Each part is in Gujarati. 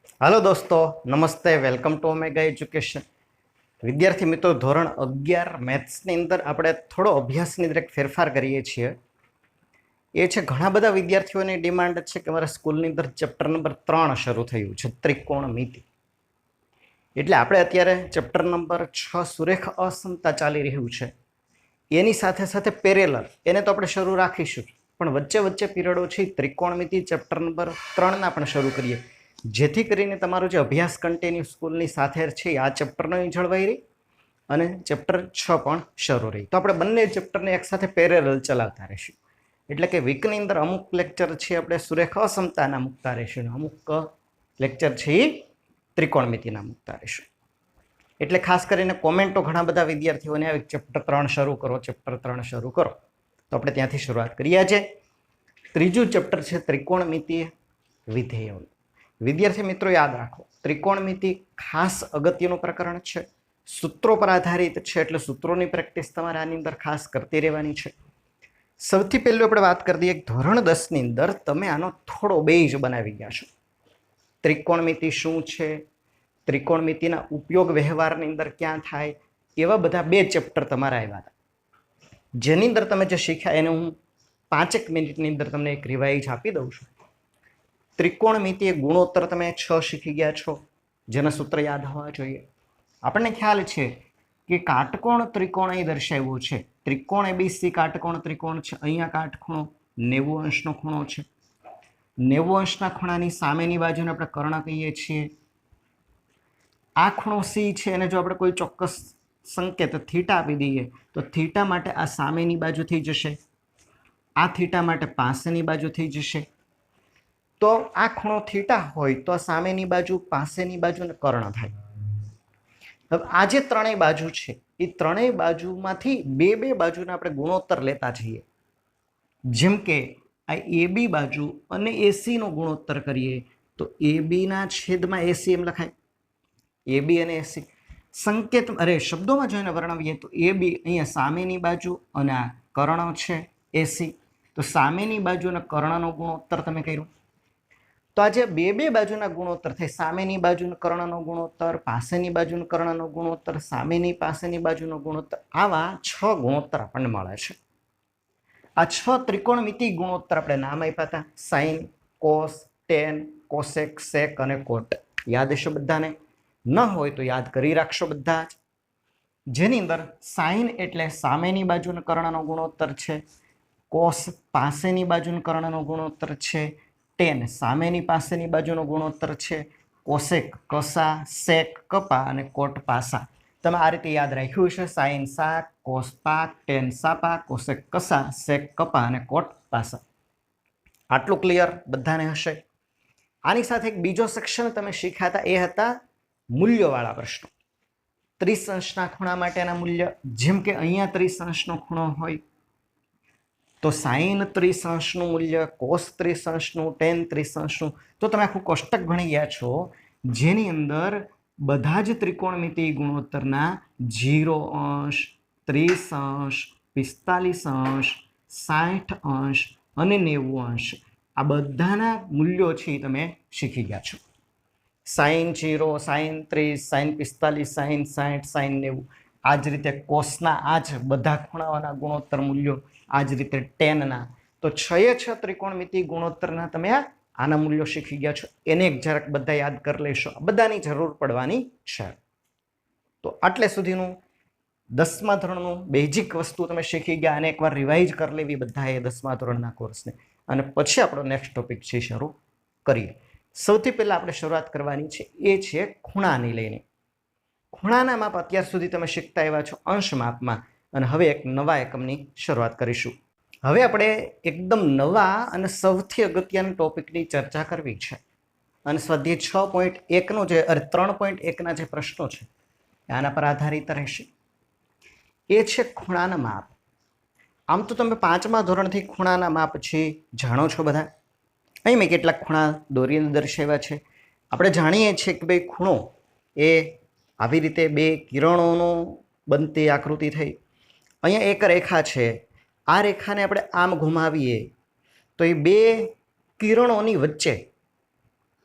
हेलो दोस्तों, नमस्ते। Welcome to Omega Education. विद्यार्थी मित्रों, ધોરણ 11 મેથ્સની અંદર આપણે થોડો અભ્યાસની અંદર એક ફેરફાર કરીએ છીએ। એ છે ઘણા બધા વિદ્યાર્થીઓની ડિમાન્ડ છે કે અમારા સ્કૂલની અંદર ચેપ્ટર નંબર 3 શરૂ થયું છે, ત્રિકોણમિતિ। એટલે આપણે અત્યારે ચેપ્ટર નંબર 6 સુરેખ અસમતા ચાલી રહ્યું છે, એની સાથે સાથે પેરેલલ એને તો આપણે શરૂ રાખીશું, પણ વચ્ચે વચ્ચે પીરિયડો છે ત્રિકોણમિતિ ચેપ્ટર નંબર 3ના પણ શરૂ કરીએ, જેથી કરીને તમારો જે અભ્યાસ કન્ટિન્યુ સ્કૂલની સાથે છે આ ચેપ્ટરનો જળવાઈ રહી અને ચેપ્ટર 6 પણ શરૂ રહી। તો આપણે બંને ચેપ્ટરને એકસાથે પેરેલલ ચલાવતા રહીશું। એટલે કે વીકની અંદર અમુક લેક્ચર છે આપણે સુરેખ અસમતાના મૂકતા રહીશું, અમુક લેક્ચર છે એ ત્રિકોણમિતિના મૂકતા રહીશું। એટલે ખાસ કરીને કોમેન્ટો ઘણા બધા વિદ્યાર્થીઓને આવી ચેપ્ટર 3 શરૂ કરો, ચેપ્ટર 3 શરૂ કરો, તો આપણે ત્યાંથી શરૂઆત કરીએ। આજે ત્રીજું ચેપ્ટર છે ત્રિકોણમિતિ વિધેયો। વિદ્યાર્થી મિત્રો યાદ રાખો, ત્રિકોણમિતિ ખાસ અગત્યનું પ્રકરણ છે, સૂત્રો પર આધારિત છે, એટલે સૂત્રોની પ્રેક્ટિસ તમારે આની અંદર ખાસ કરતી રહેવાની છે। સૌથી પહેલું આપણે વાત કરી દઈએ, ધોરણ 10ની અંદર તમે આનો થોડો બેઝ બનાવી ગયા છો। ત્રિકોણમિતિ શું છે, ત્રિકોણમિતિના ઉપયોગ વ્યવહારની અંદર ક્યાં થાય, એવા બધા 2 ચેપ્ટર તમારા આવ્યા હતા, જેની અંદર તમે જે શીખ્યા એને હું 5 મિનિટની અંદર તમને એક રિવાઇઝ આપી દઉં છું। ત્રિકોણમિતિ ગુણોત્તર તમે 6 શીખી ગયા છો, જેના સૂત્ર યાદ હોવા જોઈએ। આપણને ખ્યાલ છે કે કાટકોણ ત્રિકોણ અહીં દર્શાવ્યો છે, ત્રિકોણ એબીસી કાટકોણ ત્રિકોણ છે। અહીંયા કાટખૂણો 90 અંશનો ખૂણો છે, 90 અંશના ખૂણાની સામેની બાજુને આપણે કર્ણ કહીએ છીએ। આ ખૂણો સી છે, અને જો આપણે કોઈ ચોક્કસ સંકેત થીટા આપી દઈએ તો થીટા માટે આ સામેની બાજુ થઈ જશે, આ થીટા માટે પાસેની બાજુ થઈ જશે। તો આ ખૂણો થીટા હોય તો સામેની બાજુ, પાસેની બાજુ ને કર્ણ થાય। હવે આ જે ત્રણેય બાજુ છે એ ત્રણેય બાજુમાંથી બે બાજુને આપણે ગુણોત્તર લેતા જઈએ। જેમ કે આ એબી બાજુ અને એસી નો ગુણોત્તર કરીએ તો એબી ના છેદમાં એસી એમ લખાય, એબી અને એસી। સંકેત શબ્દોમાં જોઈને વર્ણવીએ તો એબી અહીંયા સામેની બાજુ અને આ કર્ણ છે એસી, તો સામેની બાજુ અને કર્ણનો ગુણોત્તર તમે કર્યું। તો આજે બે બાજુના ગુણોત્તર થાય, સામેની બાજુનો કર્ણનો ગુણોત્તર, પાસેની બાજુનો કર્ણનો ગુણોત્તર, સામેની પાસેની બાજુનો ગુણોત્તર, આવા 6 ગુણોત્તર આપણને મળે છે। આ 6 ત્રિકોણમિતિ ગુણોત્તર આપણે નામ આપ્યા હતા, સાઇન, કોસ, ટેન, કોસેક, સેક અને કોટ। યાદ હશે બધાને? ન હોય તો યાદ કરી રાખશો બધા જ। જેની અંદર સાઇન એટલે સામેની બાજુનો કર્ણનો ગુણોત્તર છે, કોસ પાસેની બાજુનો કર્ણનો ગુણોત્તર છે, ટેન સામેની પાસેની બાજુનો ગુણોત્તર છે, કોસેક કસા, સેક કપા અને કોટ પાસા। તમે આ રીતે યાદ રાખ્યું છે, સાઇન સા, કોસ પા, ટેન સાપા, કોસેક કસા, સેક કપા અને કોટ પાસા। આટલું ક્લિયર બધાને હશે? આની સાથે એક બીજો સેક્શન તમે શીખ્યા હતા, એ હતા મૂલ્યોવાળા પ્રશ્નો। 30 અંશના ખૂણા માટેના મૂલ્ય, જેમ કે અહીંયા 30 અંશનો ખૂણો હોય તો સાઇન 30 અંશનું મૂલ્ય, કોસ 30 અંશનું, ટેન 30 અંશનું। તો તમે આખું કોષ્ટક ભણી ગયા છો, જેની અંદર બધા જ ત્રિકોણમિતિ ગુણોત્તરના 0 અંશ, 30 અંશ, 45 અંશ, 60 અંશ અને 90 અંશ, આ બધાના મૂલ્યો છે તમે શીખી ગયા છો। Sine 0, sine 30, sine 45, sine 60, sine 90, આ જ રીતે કોસના આ જ બધા ખૂણાઓના ગુણોત્તર મૂલ્યો, આ જ રીતે ટેનના। તો 6 ત્રિકોણમિતિ ગુણોત્તરના તમે આના મૂલ્યો શીખી ગયા છો। એને એક જરાક બધા યાદ કરી લેશો, બધાની જરૂર પડવાની છે। તો આટલે સુધીનું 10મા ધોરણનું બેઝિક વસ્તુ તમે શીખી ગયા, અને એકવાર રિવાઇઝ કરી લેવી બધાએ 10મા ધોરણના કોર્સને, અને પછી આપણો નેક્સ્ટ ટોપિક છે શરૂ કરીએ। સૌથી પહેલા આપણે શરૂઆત કરવાની છે એ છે ખૂણાની લઈને। ખૂણાના માપ અત્યાર સુધી તમે શીખતા આવ્યા છો અંશ માપમાં, અને હવે એક નવા એકમની શરૂઆત કરીશું। હવે આપણે એકદમ નવા અને સૌથી અગત્યના ટોપિકની ચર્ચા કરવી છે, અને સ્વાધ્યાય 6.1નો જે 3.1ના જે પ્રશ્નો છે આના પર આધારિત રહેશે। એ છે ખૂણાના માપ। આમ તો તમે 5મા ધોરણથી ખૂણાના માપ છે જાણો છો બધા। અહીં મેં કેટલાક ખૂણા દોરીને દર્શાવ્યા છે। આપણે જાણીએ છીએ કે ભાઈ ખૂણો એ આવી રીતે 2 કિરણોનો બનતી આકૃતિ થઈ। અહીંયા એક રેખા છે, આ રેખાને આપણે આમ ઘુમાવીએ તો એ 2 કિરણોની વચ્ચે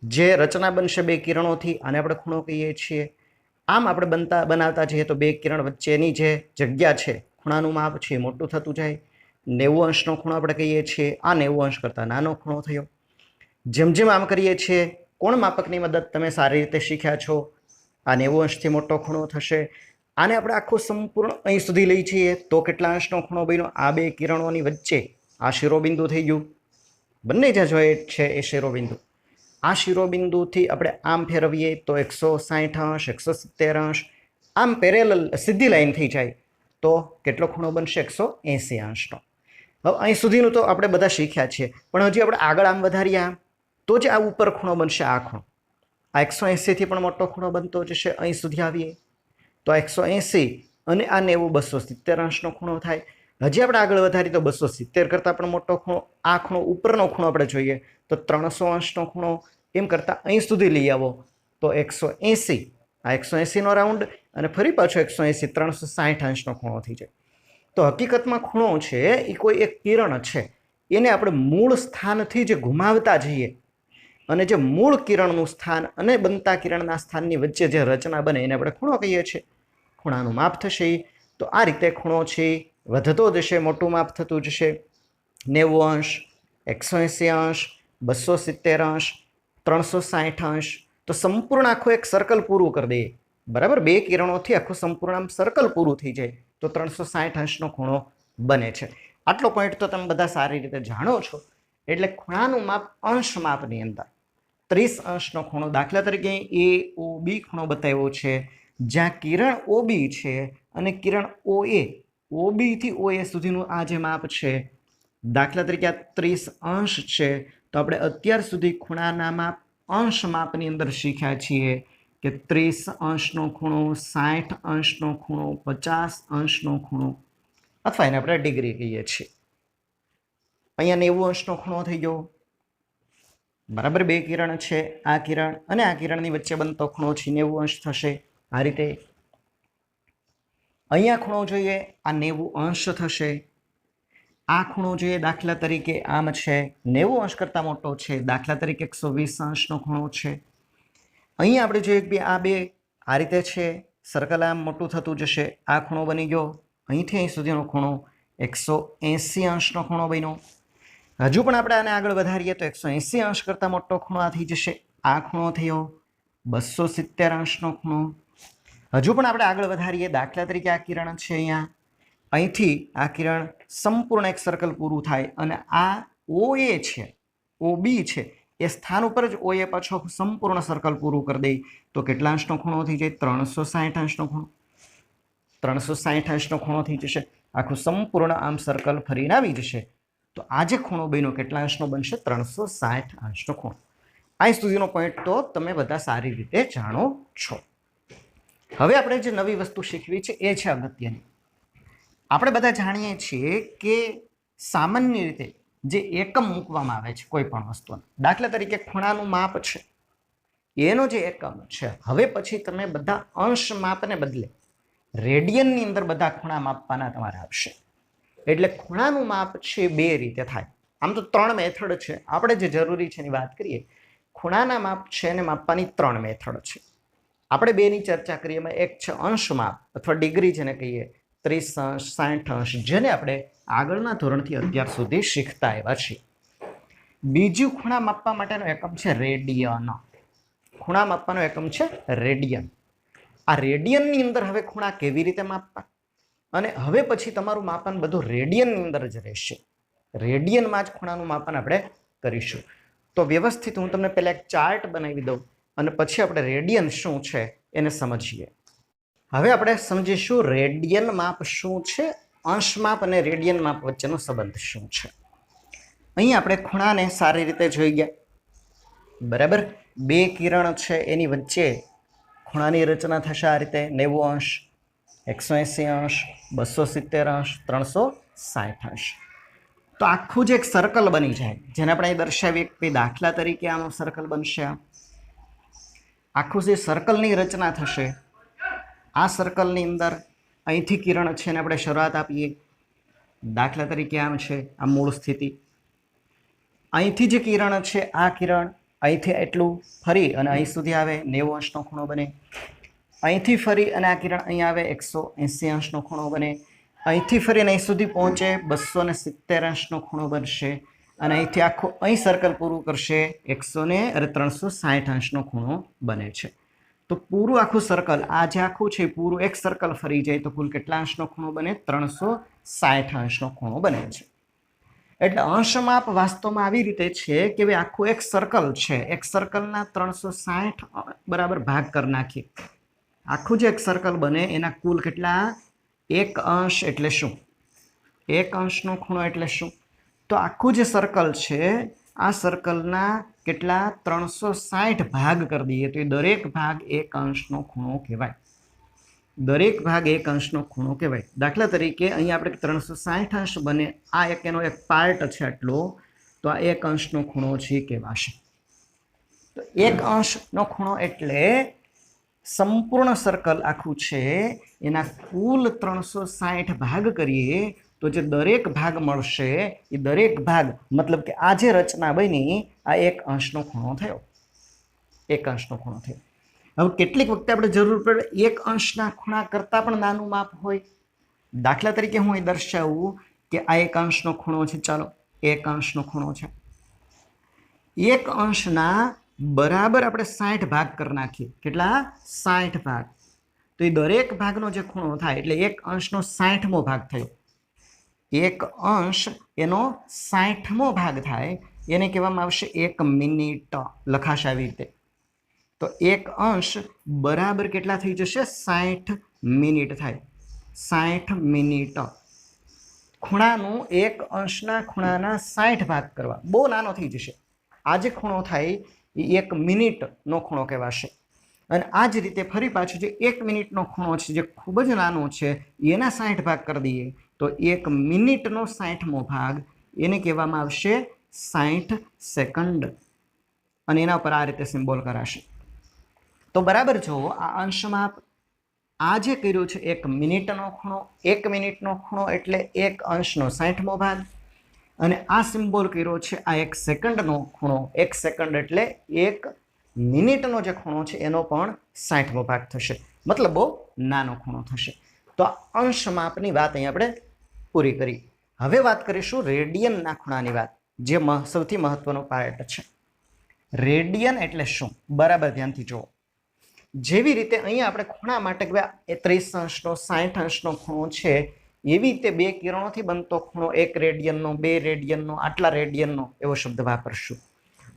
જે રચના બનશે બે કિરણોથી આને આપણે ખૂણો કહીએ છીએ. આમ આપણે બનાવતા જઈએ તો બે કિરણ વચ્ચેની જે જગ્યા છે ખૂણાનું માપ છે એ મોટું થતું જાય. 90 અંશનો ખૂણો આપણે કહીએ છીએ. આ 90 અંશ કરતાં નાનો ખૂણો થયો. જેમ જેમ આમ કરીએ છીએ કોણ માપકની મદદ તમે સારી રીતે શીખ્યા છો. આ 90 અંશથી મોટો ખૂણો થશે. આને આપણે આખું સંપૂર્ણ અહીં સુધી લઈ જઈએ તો કેટલા અંશનો ખૂણો બન્યો? આ બે કિરણોની વચ્ચે આ શિરોબિંદુ થઈ ગયું. બંને જે જોઈન્ટ છે એ શિરોબિંદુ. આ શિરોબિંદુથી આપણે આમ ફેરવીએ તો 160 અંશ, 170 અંશ, આમ પેરેલલ સીધી લાઈન થઈ જાય તો કેટલો ખૂણો બનશે? 180 અંશનો. હવે અહીં સુધીનું તો આપણે બધા શીખ્યા છીએ, પણ હજી આપણે આગળ આમ વધારીએ આમ તો જ આ ઉપર ખૂણો બનશે. આ ખૂણો આ 180થી પણ મોટો ખૂણો બનતો જશે. અહીં સુધી આવીએ તો 180 અને આ 90 270 અંશનો ખૂણો થાય. હજી આપણે આગળ વધારીએ તો 270 કરતાં પણ મોટો ખૂણો. આ ખૂણો ઉપરનો ખૂણો આપણે જોઈએ તો 300 અંશનો ખૂણો. એમ કરતાં અહીં સુધી લઈ આવો તો 180, આ 180નો રાઉન્ડ અને ફરી પાછો 180, 360 અંશનો ખૂણો થઈ જાય. તો હકીકતમાં ખૂણો છે એ કોઈ એક કિરણ છે, એને આપણે મૂળ સ્થાનથી જે ઘુમાવતા જઈએ અને જે મૂળ કિરણનું સ્થાન અને બનતા કિરણના સ્થાનની વચ્ચે જે રચના બને એને આપણે ખૂણો કહીએ છીએ. ખૂણાનું માપ થશે. તો આ રીતે ખૂણો છે વધતો જશે, મોટું માપ થતું જશે. 90 અંશ, 180 અંશ, 270 અંશ, 360 અંશ. તો સંપૂર્ણ આખું એક સર્કલ પૂરું કરી દઈએ. બરાબર, બે કિરણોથી આખું સંપૂર્ણ આમ સર્કલ પૂરું થઈ જાય તો 360 અંશનો ખૂણો બને છે. આટલો પોઈન્ટ તો તમે બધા સારી રીતે જાણો છો. એટલે ખૂણાનું માપ અંશ માપની અંદર 30 અંશનો ખૂણો. દાખલા તરીકે AOB ખૂણો બતાવ્યો છે, જ્યાં કિરણ OB છે અને કિરણ OA, OB થી OA સુધીનું આ જે માપ છે, દાખલા તરીકે આ 30 અંશ છે. તો આપણે અત્યાર સુધી ખૂણાના માપ અંશ માપની અંદર શીખ્યા છીએ કે 30 અંશનો ખૂણો, 60 અંશનો ખૂણો, 50 અંશનો ખૂણો, અથવા એને આપણે ડિગ્રી કહીએ છીએ. અહીંયા 90 અંશનો ખૂણો થઈ ગયો. બરાબર, બે કિરણ છે, આ કિરણ અને આ કિરણની વચ્ચે બનતો ખૂણો છે 90 અંશ થશે. આ રીતે અહીંયા ખૂણો જોઈએ, આ 90 અંશ થશે. આ ખૂણો જોઈએ દાખલા તરીકે આમ છે, 90 અંશ કરતાં મોટો છે, દાખલા તરીકે 120 અંશનો ખૂણો છે. અહીંયા આપણે જોઈએ કે આ બે આ રીતે છે, સર્કલ આમ મોટું થતું જશે. આ ખૂણો બની ગયો. અહીંથી અહીં સુધીનો ખૂણો 180 અંશનો ખૂણો બન્યો. હજુ પણ આપણે આને આગળ વધારીએ તો 180 અંશ કરતાં મોટો ખૂણો આ થઈ જશે. આ ખૂણો થયો 270 અંશનો ખૂણો. હજુ પણ આપણે આગળ વધારીએ, દાખલા તરીકે આ કિરણ છે અહીંયા, અહીંથી આ કિરણ સંપૂર્ણ એક સર્કલ પૂરું થાય અને આ OA છે, OB છે, એ સ્થાન ઉપર જ OA પાછો સંપૂર્ણ સર્કલ પૂરું કરી દે તો કેટલા અંશનો ખૂણો થઈ જાય? 360 અંશનો ખૂણો. 360 અંશનો ખૂણો થઈ જશે. આખું સંપૂર્ણ આમ સર્કલ ફરીને આવી જશે. તો આ જે ખૂણો બન્યો કેટલા અંશનો બનશે? 360 અંશનો ખૂણો. અહીં સુધીનો પોઈન્ટ તો તમે બધા સારી રીતે જાણો છો. હવે આપણે જે નવી વસ્તુ શીખવી છે એ છે અગત્યની. આપણે બધા જાણીએ છીએ કે સામાન્ય રીતે જે એકમ મૂકવામાં આવે છે કોઈ પણ વસ્તુનો, દાખલા તરીકે ખૂણાનું માપ છે, એનો જે એકમ છે, હવે પછી તમે બધા અંશ માપને બદલે રેડિયનની અંદર બધા ખૂણા માપવાના તમારે આવશે. એટલે ખૂણાનું માપ છે બે રીતે થાય. આમ તો 3 મેથડ છે. આપણે જે જરૂરી છે એની વાત કરીએ, ખૂણાના માપ છે એને માપવાની 3 મેથડ છે. આપણે બેની ચર્ચા કરીએ. એમાં એક છે અંશ માપ અથવા ડિગ્રી જેને કહીએ, 30 અંશ, 60 અંશ, જેને આપણે આગળના ધોરણથી અત્યાર સુધી શીખતા આવ્યા છીએ. બીજું ખૂણા માપવા માટેનો એકમ છે રેડિયન. ખૂણા માપવાનો એકમ છે રેડિયન. આ રેડિયનની અંદર હવે ખૂણા કેવી રીતે માપવા, અને હવે પછી તમારું માપન બધું રેડિયનની અંદર જ રહેશે. રેડિયનમાં જ ખૂણાનું માપન આપણે કરીશું. તો વ્યવસ્થિત હું તમને પહેલાં એક ચાર્ટ બનાવી દઉં અને પછી આપણે રેડિયન શું છે એને સમજીએ. હવે આપણે સમજીશું રેડિયન માપ શું છે, અંશ માપ અને રેડિયન માપ વચ્ચેનો સંબંધ શું છે. અહીં આપણે ખૂણાને સારી રીતે જોઈ ગયા. બરાબર, બે કિરણ છે એની વચ્ચે ખૂણાની રચના થશે આ રીતે 90 અંશ, 180 અંશ, 270 અંશ, 360 અંશ. તો આખું જે એક સર્કલ બની જાય, જેને આપણે અહીં દર્શાવીએ કે દાખલા તરીકે આનું સર્કલ બનશે. આખું જે સર્કલની રચના થશે, આ સર્કલની અંદર અહીંથી કિરણ છે ને આપણે શરૂઆત આપીએ. દાખલા તરીકે આમ છે, આ મૂળ સ્થિતિ. અહીંથી જે કિરણ છે આ કિરણ અહીંથી એટલું ફરી અને અહીં સુધી આવે 90 અંશનો ખૂણો બને. અહીંથી ફરી અને આ કિરણ અહીં આવે 180 અંશનો ખૂણો બને. અહીંથી ફરીને અહીં સુધી પહોંચે 270 અંશનો ખૂણો બનશે. અને અહીંથી આખું અહીં સર્કલ પૂરું કરશે 360 અંશનો ખૂણો બને છે. તો પૂરું આખું સર્કલ આ જે આખું છે પૂરું એક સર્કલ ફરી જાય તો કુલ કેટલા અંશનો ખૂણો બને? 360 અંશનો ખૂણો બને છે. એટલે અંશમાપ વાસ્તવમાં આવી રીતે છે કે ભાઈ આખું એક સર્કલ છે, એક સર્કલના 360 બરાબર ભાગ કરી નાખીએ. આખું જે એક સર્કલ બને એના કુલ કેટલા? એક અંશ એટલે શું? એક અંશનો ખૂણો એટલે શું? તો આખું જે સર્કલ છે આ સર્કલના કેટલા 360 ભાગ કરી દઈએ તો એ દરેક ભાગ એક અંશનો ખૂણો કહેવાય. દરેક ભાગ એક અંશનો ખૂણો કહેવાય. દાખલા તરીકે અહીં આપણે 360 અંશ બને, આ એક એનો એક પાર્ટ છે આટલો, તો આ એક અંશનો ખૂણો છે કહેવાશે. તો એક અંશનો ખૂણો એટલે સંપૂર્ણ સર્કલ આખું છે એના કુલ 360 ભાગ કરીએ તો જે દરેક ભાગ મળશે એ દરેક ભાગ મતલબ કે આ જે રચના બની આ એક અંશનો ખૂણો થયો. એક અંશનો ખૂણો થયો. હવે કેટલીક વખતે આપણે જરૂર પડે એક અંશના ખૂણા કરતાં પણ નાનું માપ હોય. દાખલા તરીકે હું અહીં દર્શાવું કે આ એક અંશનો ખૂણો છે. ચાલો એક અંશનો ખૂણો છે. એક અંશના બરાબર આપણે 60 ભાગ કરી નાખીએ. કેટલા? 60 ભાગ. તો એ દરેક ભાગનો જે ખૂણો થાય એટલે એક અંશનો 60મો ભાગ થયો. એક અંશ એનો 60મો ભાગ થાય એને કહેવામાં આવશે 1 મિનિટ. લખાશે આવી રીતે. તો એક અંશ બરાબર કેટલા થઈ જશે? 60 મિનિટ થાય. 60 મિનિટ. ખૂણાનું એક અંશના ખૂણાના 60 ભાગ કરવા બહુ નાનો થઈ જશે. આ જે ખૂણો થાય એ 1 મિનિટનો ખૂણો કહેવાશે. અને આ જ રીતે ફરી પાછું જે 1 મિનિટનો ખૂણો છે જે ખૂબ જ નાનો છે એના 60 ભાગ કરી દઈએ તો 1 મિનિટનો 60મો ભાગ એને કહેવામાં આવશે 60 સેકન્ડ. અને એના પર આ રીતે સિમ્બોલ કરાશે. તો બરાબર જુઓ આ અંશમાપ આ જે કર્યું છે 1 મિનિટનો ખૂણો, 1 મિનિટનો ખૂણો એટલે એક અંશનો 60મો ભાગ. અને આ સિમ્બોલ કર્યો છે આ 1 સેકન્ડનો ખૂણો. 1 સેકન્ડ એટલે 1 મિનિટનો જે ખૂણો છે એનો પણ 60મો ભાગ થશે. મતલબ બહુ નાનો ખૂણો થશે. તો આ અંશમાપની વાત અહીં આપણે પૂરી કરી. હવે વાત કરીશું રેડિયનના ખૂણાની વાત, જે સૌથી મહત્વનો પાર્ટ છે. રેડિયન એટલે શું? બરાબર ધ્યાનથી જુઓ. જેવી રીતે અહીંયા આપણે ખૂણા માટે 30 અંશનો 60 અંશનો ખૂણો છે એવી રીતે બે કિરણોથી બનતો ખૂણો 1 રેડિયનનો, 2 રેડિયનનો, આટલા રેડિયનનો એવો શબ્દ વાપરશું.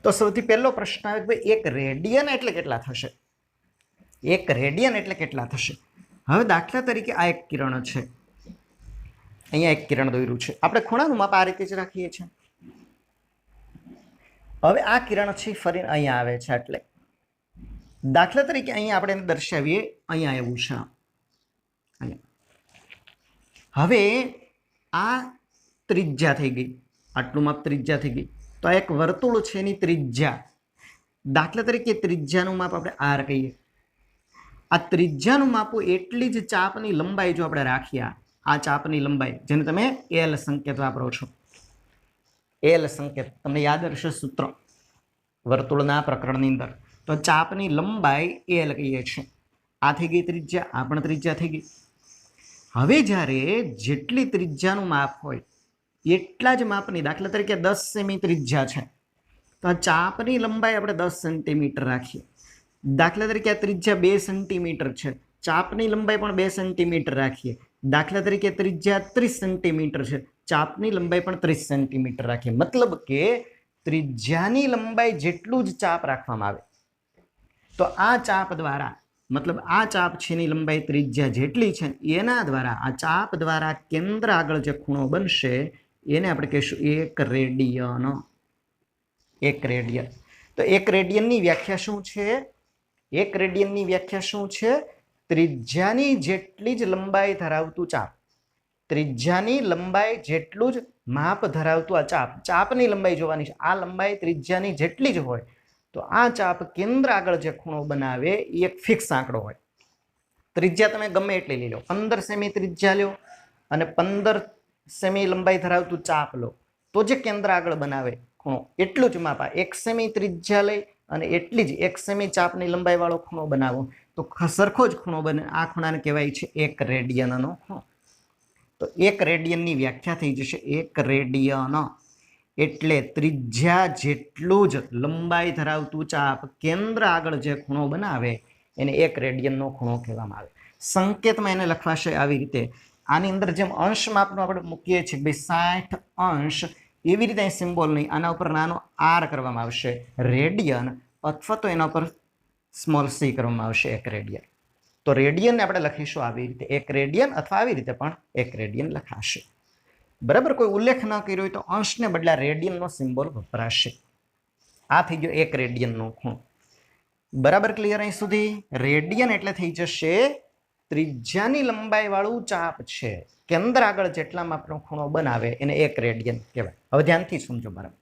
તો સૌથી પહેલો પ્રશ્ન આવે કે ભાઈ 1 રેડિયન એટલે કેટલા થશે? 1 રેડિયન એટલે કેટલા થશે? હવે દાખલા તરીકે આ એક કિરણ છે, અહીંયા એક કિરણ દોર્યું છે. આપણે ખૂણાનું માપ આ રીતે જ રાખીએ છીએ. હવે આ કિરણ છે ફરીને અહીંયા આવે છે. એટલે દાખલા તરીકે અહીંયા આપણે એને દર્શાવીએ, અહીંયા એવું છે. હવે આ ત્રિજ્યા થઈ ગઈ, આટલું માપ ત્રિજ્યા થઈ ગઈ. તો આ એક વર્તુળ છે એની ત્રિજ્યા. દાખલા તરીકે ત્રિજ્યાનું માપ આપણે આર કહીએ. આ ત્રિજ્યાનું માપું એટલી જ ચાપની લંબાઈ જો આપણે રાખીએ, આ ચાપની લંબાઈ જેને તમે એલ સંકેત વાપરો છો, એલ સંકેત તમને યાદ હશે સૂત્ર વર્તુળના પ્રકરણની અંદર. તો ચાપની લંબાઈ એલ કહીએ છીએ. આ થઈ ગઈ ત્રિજ્યા, આ પણ ત્રિજ્યા થઈ ગઈ. હવે જ્યારે જેટલી ત્રિજ્યાનું માપ હોય એટલા જ માપની, દાખલા તરીકે 10 સેમી ત્રિજ્યા છે તો આ ચાપની લંબાઈ આપણે 10 સેન્ટીમીટર રાખીએ. દાખલા તરીકે આ ત્રિજ્યા 2 સેન્ટીમીટર છે, ચાપની લંબાઈ પણ 2 સેન્ટીમીટર રાખીએ. દાખલા તરીકે ત્રિજ્યા 30 સેન્ટીમીટર છે, ચાપની લંબાઈ પણ 30 સેન્ટીમીટર રાખીએ. મતલબ કે ત્રિજ્યાની લંબાઈ જેટલું જ ચાપ રાખવામાં આવે. તો આ ચાપ દ્વારા, મતલબ આ ચાપ છે એની લંબાઈ ત્રિજ્યા જેટલી છે એના દ્વારા, આ ચાપ દ્વારા કેન્દ્ર આગળ જે ખૂણો બનશે એને આપણે કહીશું 1 રેડિયન. 1 રેડિયન. તો 1 રેડિયનની વ્યાખ્યા શું છે? 1 રેડિયનની વ્યાખ્યા શું છે? ત્રિજ્યાની જેટલી જ લંબાઈ ધરાવતું ચાપ, ત્રિજ્યાની લંબાઈ જેટલું જ માપ ધરાવતું આ ચાપ. ચાપની લંબાઈ જોવાની છે. આ લંબાઈ ત્રિજ્યાની જેટલી જ હોય તો આ ચાપ કેન્દ્ર આગળ જે ખૂણો બનાવે એ એક ફિક્સ આંકડો હોય. ત્રિજ્યા તમે ગમે એટલી લઈ લો, 15 સેમી ત્રિજ્યા લો અને 15 સેમી લંબાઈ ધરાવતું ચાપ લો, તો જે કેન્દ્ર આગળ બનાવે ખૂણો એટલું જ માપ. 1 સેમી ત્રિજ્યા લઈ અને એટલી જ 1 સેમી ચાપની લંબાઈવાળો ખૂણો બનાવો તો સરખો જ ખૂણો બને. આ ખૂણાને કહેવાય છે 1 રેડિયનનો ખૂણો. તો 1 રેડિયનની વ્યાખ્યા થઈ જશે 1 રેડિયન એટલે ત્રિજ્યા જેટલું જ લંબાઈ ધરાવતું ચાપ કેન્દ્ર આગળ જે ખૂણો બનાવે એને 1 રેડિયનનો ખૂણો કહેવામાં આવે. સંકેતમાં એને લખવાશે આવી રીતે. આની અંદર જેમ અંશ માપનો આપણે મૂકીએ છીએ ભાઈ 60 અંશ, એવી રીતે સિમ્બોલ નહીં, આના ઉપર નાનો આર કરવામાં આવશે રેડિયન, અથવા તો એના ઉપર સ્મોલ સી કરવામાં આવશે 1 રેડિયન. તો રેડિયન આપણે લખીશું આવી રીતે 1 રેડિયન, અથવા આવી રીતે પણ 1 રેડિયન લખાશે. બરાબર, કોઈ ઉલ્લેખ ન કર્યો હોય તો અંશને બદલે રેડિયનનો સિમ્બોલ વપરાશે. આ થઈ ગયો 1 રેડિયનનો ખૂણો. બરાબર, ક્લિયર અહીં સુધી? રેડિયન એટલે થઈ જશે ત્રિજ્યાની લંબાઈ વાળું ચાપ છે, કેન્દ્ર આગળ જેટલા માપનો ખૂણો બનાવે એને 1 રેડિયન કહેવાય. હવે ધ્યાનથી સમજો. બરાબર,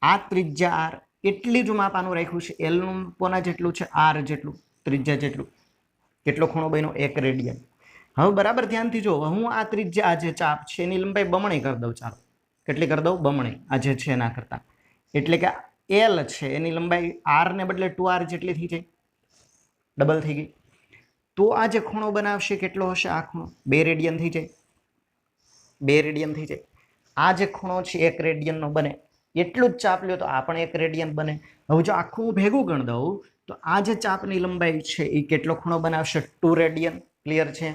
આ ત્રિજ્યા આર, એટલી જ માપ આનું રાખ્યું છે. એલ નું કોના જેટલું છે? આર જેટલું, ત્રિજ્યા જેટલું. કેટલો ખૂણો બન્યો? 1 રેડિયન. હવે બરાબર ધ્યાનથી જો, હું આ ત્રિજ્યા, આ જે ચાપ છે એની લંબાઈ બમણી કરી દઉં. ચાલો, કેટલી કરી દઉં? બમણી. આ જે છે એના કરતા. એટલે કે એલ છે એની લંબાઈ આર ને બદલે 2r જેટલી થઈ જાય, ડબલ થઈ ગઈ. તો આ જે ખૂણો બનાવશે કેટલો હશે? આ ખૂણો 2 રેડિયન થઈ જાય. 2 રેડિયન થઈ જાય. આ જે ખૂણો છે 1 રેડિયનનો બને, એટલું જ ચાપ લ્યો તો આ પણ 1 રેડિયન બને. હવે જો આખું ભેગું ગણ દઉં તો આ જે ચાપની લંબાઈ છે એ કેટલો ખૂણો બનાવશે? 2 રેડિયન. ક્લિયર છે?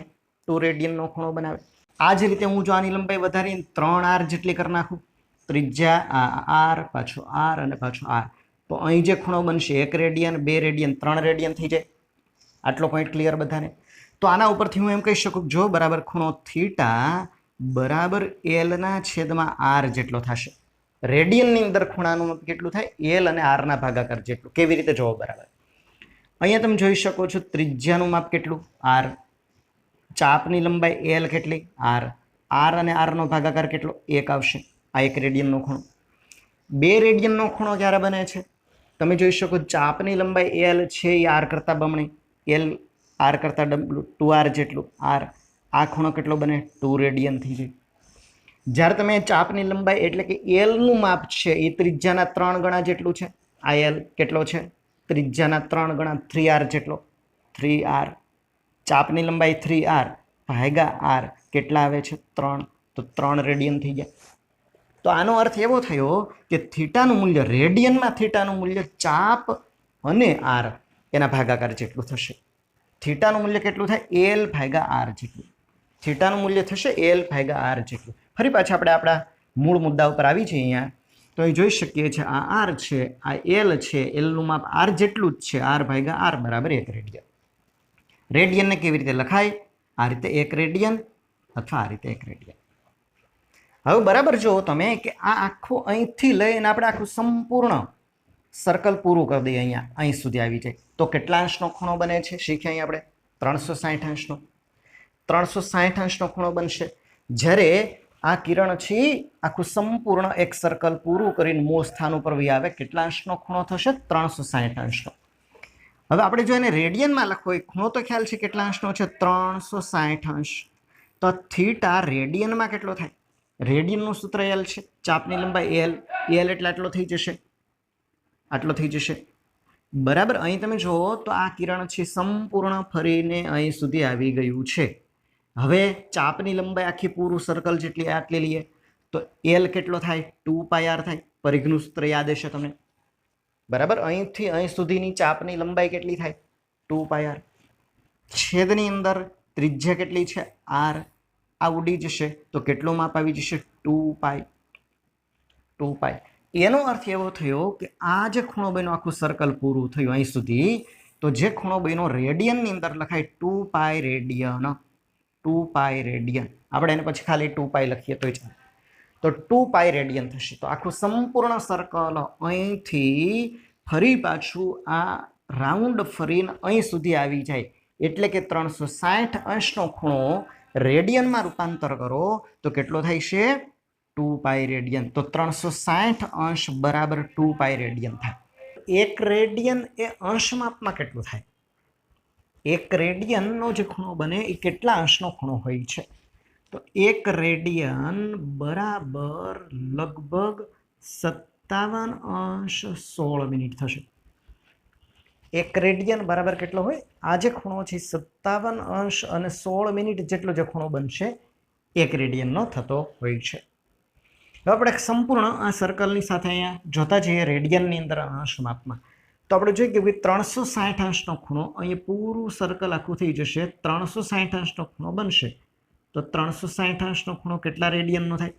2 રેડિયનનો ખૂણો બનાવે. આ જ રીતે હું જો આની લંબાઈ વધારીને 3r જેટલી કરી નાખું, ત્રિજ્યા આર, પાછો આર અને પાછો આર, તો અહીં જે ખૂણો બનશે 1 રેડિયન, 2 રેડિયન, 3 રેડિયન થઈ જાય. આટલો પોઈન્ટ ક્લિયર બધાને? તો આના ઉપરથી હું એમ કહી શકું જો બરાબર ખૂણો થીટા બરાબર એલના છેદમાં આર જેટલો થશે. રેડિયનની અંદર ખૂણાનું માપ કેટલું થાય? એલ અને આરના ભાગાકાર જેટલું. કેવી રીતે જોવો? બરાબર, અહીંયા તમે જોઈ શકો છો ત્રિજ્યાનું માપ કેટલું? આર. ચાપની લંબાઈ એલ કેટલી? આર. આર અને આરનો ભાગાકાર કેટલો? 1 આવશે. આ 1 રેડિયનનો ખૂણો. 2 રેડિયનનો ખૂણો ક્યારે બને છે? તમે જોઈ શકો ચાપની લંબાઈ એલ છે એ આર કરતાં બમણી, એલ આર કરતાં 2r જેટલું. આર, આ ખૂણો કેટલો બને? 2 રેડિયન થઈ જાય. જ્યારે તમે ચાપની લંબાઈ એટલે કે એલનું માપ છે એ ત્રિજ્યાના 3 ગણા જેટલું છે. આ એલ કેટલો છે? ત્રિજ્યાના 3 ગણા, 3r જેટલો. 3r. ચાપની લંબાઈ 3r ભાગ્યા આર કેટલા આવે છે? 3. તો 3 રેડિયન થઈ ગયા. તો આનો અર્થ એવો થયો કે થીટાનું મૂલ્ય, રેડિયનમાં થીટાનું મૂલ્ય ચાપ અને આર એના ભાગાકાર જેટલું થશે. થીટાનું મૂલ્ય કેટલું થાય? એલ ભાગ્યા આર જેટલું. થીટાનું મૂલ્ય થશે એલ ભાગ્યા આર જેટલું. ફરી પાછા આપણે આપણા મૂળ મુદ્દા ઉપર આવી છીએ. અહીંયા તો અહીં જોઈ શકીએ છીએ આ આર છે, આ એલ છે. એલનું માપ આર જેટલું જ છે. આર ભાગ્યા આર બરાબર 1 રેડિયન. રેડિયનને કેવી રીતે લખાય? આ રીતે 1 રેડિયન, અથવા આ રીતે 1 રેડિયન. હવે બરાબર જુઓ તમે કે આ આખું અહીંથી લઈને આપણે આખું સંપૂર્ણ સર્કલ પૂરું કરી દઈએ. અહીંયા અહીં સુધી આવી જાય તો કેટલા અંશનો ખૂણો બને છે? શીખ્યા અહીં આપણે 360 અંશનો. 360 અંશનો ખૂણો બનશે. જ્યારે આ કિરણ છે આખું સંપૂર્ણ એક સર્કલ પૂરું કરીને મૂળ સ્થાન ઉપર વી આવે, કેટલા અંશનો ખૂણો થશે? 360 અંશનો. હવે આપણે જો એને રેડિયનમાં લખવો હોય, ખૂણો તો ખ્યાલ છે કેટલા અંશનો છે? 360 અંશ. તો થીટા રેડિયનમાં કેટલો થાય? રેડિયનનું સૂત્ર એલ છે, ચાપની લંબાઈ એલ, એલ એટલે આટલો થઈ જશે, આટલો થઈ જશે. બરાબર, અહીં તમે જુઓ તો આ કિરણ છે સંપૂર્ણ ફરીને અહીં સુધી આવી ગયું છે. હવે ચાપની લંબાઈ આખી પૂરું સર્કલ જેટલી આટલી લઈએ તો એલ કેટલો થાય? 2πr થાય. પરિઘનું સૂત્ર યાદ હશે તમને. બરાબર, અહીંથી અહીં સુધીની ચાપની લંબાઈ કેટલી થાય? 2πr. છેદની અંદર ત્રિજ્યા કેટલી છે? r. આ ઉડી જશે તો કેટલું માપ આવી જશે? 2π. 2π. એનો અર્થ એવો થયો કે આ જે ખૂણો બન્યો, આખું સર્કલ પૂરું થયું અહીં સુધી, તો જે ખૂણો બન્યો રેડિયનની અંદર લખાય 2π રેડિયન. 2π રેડિયન. આપણે એને પછી ખાલી 2π લખીએ તો ચાલે. તો 2π રેડિયન થશે. તો આખું સંપૂર્ણ સર્કલ અહીંથી ફરી પાછું આ રાઉન્ડ ફરીને અહીં સુધી આવી જાય. એટલે કે 360 અંશનો ખૂણો રેડિયનમાં રૂપાંતર કરો તો કેટલો થાય છે? 2π રેડિયન. તો 360 અંશ બરાબર 2π રેડિયન થાય. 1 રેડિયન એ અંશ માપમાં કેટલું થાય? 1 રેડિયનનો જે ખૂણો બને એ કેટલા અંશનો ખૂણો હોય છે? તો 1 રેડિયન બરાબર લગભગ 57 અંશ 16 મિનિટ થશે. 1 રેડિયન બરાબર કેટલો હોય? આ જે ખૂણો છે 57 અંશ અને 16 મિનિટ જેટલો જે ખૂણો બનશે 1 રેડિયનનો થતો હોય છે. હવે આપણે સંપૂર્ણ આ સર્કલની સાથે અહીંયા જોતા જઈએ રેડિયનની અંદર અંશ માપમાં, તો આપણે જોઈએ કે 360 અંશનો ખૂણો અહીંયા પૂરું સર્કલ આખું થઈ જશે. 360 અંશનો ખૂણો બનશે તો 360 અંશનો ખૂણો કેટલા રેડિયનનો થાય?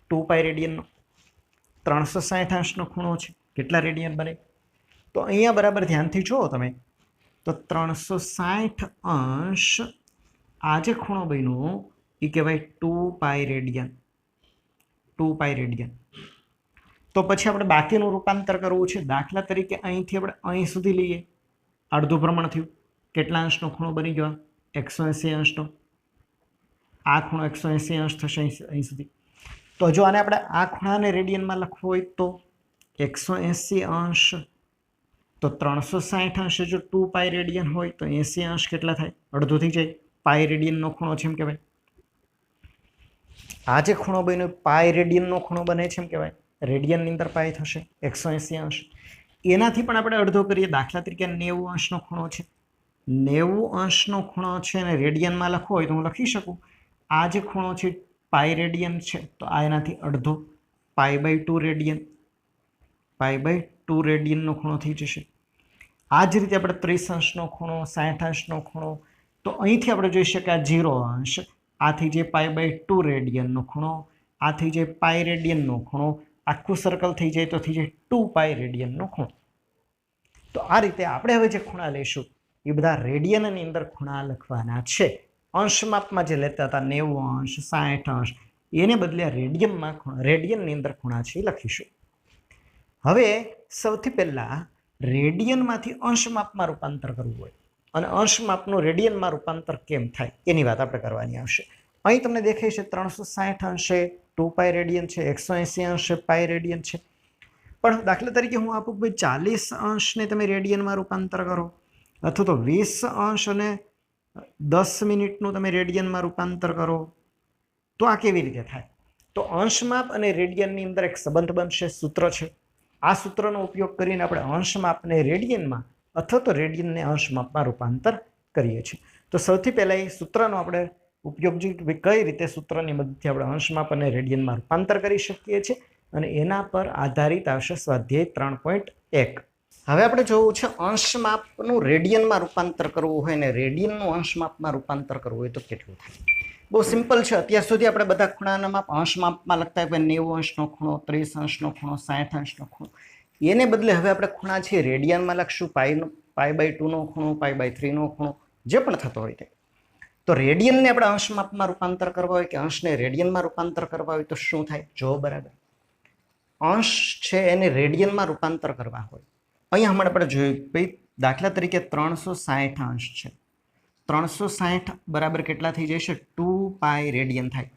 2π રેડિયનનો. 360 અંશનો ખૂણો છે કેટલા રેડિયન બને? તો અહીંયા બરાબર ધ્યાનથી જુઓ તમે, તો 360 અંશ આ જે ખૂણો બન્યો એ કહેવાય 2π રેડિયન. 2π રેડિયન. તો પછી આપણે બાકીનું રૂપાંતર કરવું છે. દાખલા તરીકે અહીંથી આપણે અહીં સુધી લઈએ, અડધું પ્રમાણ થયું. કેટલા અંશનો ખૂણો બની ગયો? 180 અંશનો. આ ખૂણો 180 અંશ થશે અહીં સુધી. તો જો આને આપણે આ ખૂણાને રેડિયનમાં લખવું હોય તો 180 અંશ, તો 360 અંશ જો 2π રેડિયન હોય તો 80 અંશ કેટલા થાય? અડધું થઈ જાય. પાઈ રેડિયનનો ખૂણો છે એમ કહેવાય. આ જે ખૂણો બન્યો પાઈ રેડિયનનો ખૂણો બને છે એમ કહેવાય. રેડિયનની અંદર પાઈ થશે 180 અંશ. એનાથી પણ આપણે અડધો કરીએ. દાખલા તરીકે 90 અંશનો ખૂણો છે. 90 અંશનો ખૂણો છે અને રેડિયનમાં લખવો હોય તો હું લખી શકું. આ જે ખૂણો છે પાઈ રેડિયન છે તો આ એનાથી અડધો π/2 રેડિયન. π/2 રેડિયનનો ખૂણો થઈ જશે. આ જ રીતે આપણે 30 અંશનો ખૂણો, 60 અંશનો ખૂણો, તો અહીંથી આપણે જોઈ શકીએ આ 0 અંશ, આથી જે π/2 રેડિયનનો ખૂણો, આથી જે પાઈ રેડિયનનો ખૂણો, આખું સર્કલ થઈ જાય તો થઈ જાય 2π રેડિયનનો ખૂણો. તો આ રીતે આપણે હવે જે ખૂણા લઈશું એ બધા રેડિયનની અંદર ખૂણા લખવાના છે. અંશ માપમાં જે લેતા હતા 90 અંશ, 60 અંશ, એને બદલે રેડિયનની અંદર ખૂણા છે એ લખીશું. હવે સૌથી પહેલા રેડિયનમાંથી અંશ માપમાં રૂપાંતર કરવું હોય અને અંશ માપનું રેડિયનમાં રૂપાંતર કેમ થાય એની વાત આપણે કરવાની આવશે. અહીં તમને દેખાય છે 360 અંશે 2π રેડિયન છે, 180 અંશે પાઈ રેડિયન છે. પણ દાખલા તરીકે હું આપું કે 40 અંશને તમે રેડિયનમાં રૂપાંતર કરો, અથવા તો 20 અંશ અને 10 મિનિટનું તમે રેડિયનમાં રૂપાંતર કરો, તો આ કેવી રીતે થાય? તો અંશ માપ અને રેડિયનની અંદર એક સંબંધ બનશે, સૂત્ર છે. આ સૂત્રનો ઉપયોગ કરીને આપણે અંશ માપને રેડિયનમાં અથવા તો રેડિયનને અંશ માપમાં રૂપાંતર કરીએ છીએ. તો સૌથી પહેલાં એ સૂત્રનો આપણે ઉપયોગ કઈ રીતે સૂત્રની મદદથી આપણે અંશ માપ અને રેડિયનમાં રૂપાંતર કરી શકીએ છીએ અને એના પર આધારિત આવશે સ્વાધ્યાય 3.1. હવે આપણે જોવું છે અંશ માપનું રેડિયનમાં રૂપાંતર કરવું હોય ને રેડિયનનું અંશ માપમાં રૂપાંતર કરવું હોય તો કેટલું થાય? બહુ સિમ્પલ છે. અત્યાર સુધી આપણે બધા ખૂણાના માપ અંશ માપમાં લખતા હોય, 90 અંશનો ખૂણો, 30 અંશનો ખૂણો, 60 અંશનો ખૂણો. એને બદલે હવે આપણે ખૂણા છે રેડિયનમાં લખશું. π/2નો ખૂણો, π/3નો ખૂણો, જે પણ થતો હોય તે. તો રેડિયનને આપણે અંશ માપમાં રૂપાંતર કરવા હોય કે અંશને રેડિયનમાં રૂપાંતર કરવા હોય તો શું થાય? જો બરાબર અંશ છે એને રેડિયનમાં રૂપાંતર કરવા હોય, અહીંયા હમણાં આપણે જોયું ભાઈ દાખલા તરીકે 360 અંશ છે. 360 બરાબર કેટલા થઈ જશે? 2π રેડિયન થાય.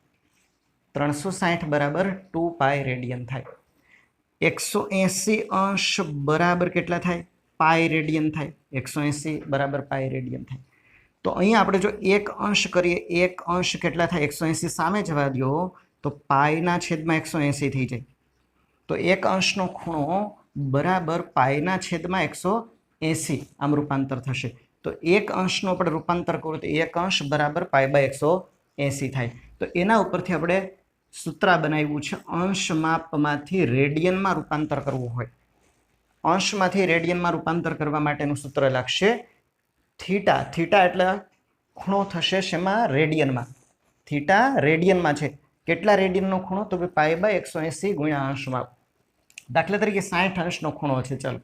360 બરાબર 2π રેડિયન થાય. 180 અંશ બરાબર કેટલા થાય? પાઈ રેડિયન થાય. 180 બરાબર પાઈ રેડિયન થાય. તો અહીંયા આપણે જો એક અંશ કરીએ, એક અંશ કેટલા થાય? 180 સામે જવા દો તો પાઈના છેદમાં 180 થઈ જાય. તો એક અંશનો ખૂણો બરાબર પાઈના છેદમાં 180 આમ રૂપાંતર થશે. તો એક અંશનો આપણે રૂપાંતર કરો તો એક અંશ બરાબર π/180 થાય. તો એના ઉપરથી આપણે સૂત્ર બનાવ્યું છે અંશ માપમાંથી રેડિયનમાં રૂપાંતર કરવું હોય. અંશમાંથી રેડિયનમાં રૂપાંતર કરવા માટેનું સૂત્ર લાગશે થીટા. થીટા એટલે ખૂણો થશે શેમાં? રેડિયનમાં. થીટા રેડિયનમાં છે. કેટલા રેડિયનનો ખૂણો? તો π/180 ગુણ્યા અંશ માપ. દાખલા તરીકે 60 અંશનો ખૂણો છે. ચાલો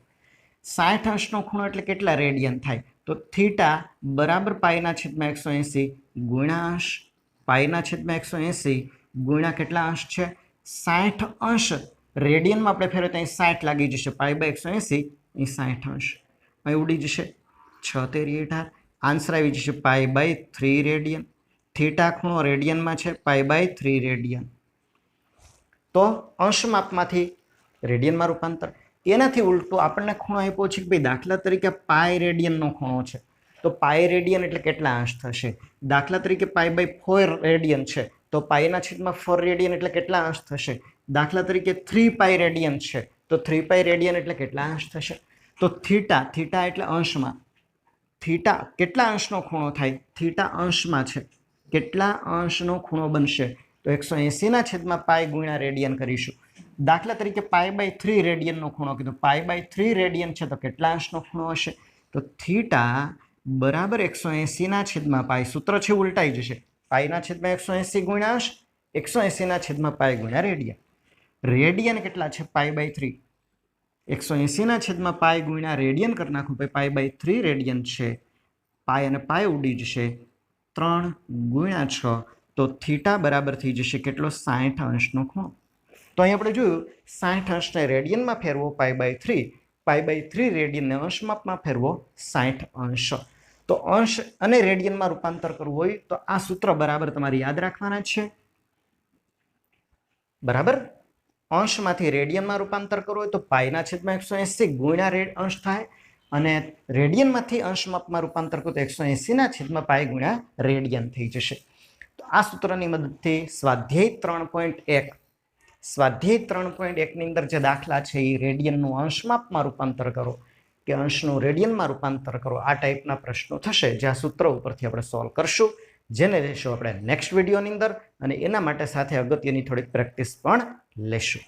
60 અંશનો ખૂણો એટલે કેટલા રેડિયન થાય? તો થીટા બરાબર પાઈના છેદમાં 180 ગુણ્યા અંશ, પાઈના છેદમાં 180 ગુણ્યા કેટલા અંશ છે? 60 અંશ. રેડિયનમાં આપણે ફેરવીએ તો અહીં 60 લાગી જશે. π/180 અહીં 60 અંશ અહીં ઉડી જશે. 6 તેરી 18 આન્સર આવી જશે π/3 રેડિયન. થીટા ખૂણો રેડિયનમાં છે, π/3 રેડિયન. તો અંશ માપમાંથી રેડિયનમાં રૂપાંતર. એનાથી ઉલટું આપણને ખૂણો આપ્યો છે કે ભાઈ દાખલા તરીકે પાઈ રેડિયનનો ખૂણો છે, તો પાઈ રેડિયન એટલે કેટલા અંશ થશે? દાખલા તરીકે π/4 રેડિયન છે તો પાઈના છેદમાં 4 રેડિયન એટલે કેટલા અંશ થશે? દાખલા તરીકે 3π રેડિયન છે તો 3π રેડિયન એટલે કેટલા અંશ થશે? તો તો થીટા, થીટા એટલે અંશમાં, થીટા કેટલા અંશનો ખૂણો થાય? થીટા અંશમાં છે, કેટલા અંશનો ખૂણો બનશે? તો 180/π ગુણ્યા રેડિયન કરીશું. દાખલા તરીકે π/3 રેડિયનનો ખૂણો કીધો, π/3 રેડિયન છે તો કેટલા અંશનો ખૂણો હશે? તો થીટા બરાબર 180/π. સૂત્ર છે ઉલટાઈ જશે, π/180 ગુણ્યા અંશ, 180/π ગુણ્યા રેડિયન. રેડિયન કેટલા છે? π/3. 180/π ગુણ્યા રેડિયન કરી નાખું, π/3 રેડિયન છે, પાય અને પાય ઉડી જશે, 3 ગુણ્યા 6, તો થીટા બરાબર થઈ જશે કેટલો? 60 અંશનો ખૂણો. તો અહીં આપણે જોયું 60 અંશને રેડિયનમાં ફેરવો π/3, π/3 રેડિયનને અંશમાપમાં ફેરવો 60 અંશ. તો અંશ અને રેડિયનમાં રૂપાંતર કરવું હોય તો આ સૂત્ર બરાબર તમારે યાદ રાખવાના છે. બરાબર, અંશમાંથી રેડિયનમાં રૂપાંતર કરવું હોય તો π/180 ગુણ્યા અંશ થાય, અને રેડિયનમાંથી અંશમાપમાં રૂપાંતર કરવું તો 180/π ગુણ્યા રેડિયન થઈ જશે. તો આ સૂત્રની મદદથી સ્વાધ્યાય 3.1, સ્વાધ્યાય 3.1 ની અંદર જે દાખલા છે એ રેડિયનનું અંશમાપમાં રૂપાંતર કરો કે અંશનું રેડિયનમાં રૂપાંતર કરો, આ ટાઈપના પ્રશ્નો થશે જે આ સૂત્ર ઉપરથી આપણે સોલ્વ કરશું, જેને લેશું આપણે નેક્સ્ટ વિડીયોની અંદર, અને એના માટે સાથે અગત્યની થોડીક પ્રેક્ટિસ પણ લેશું.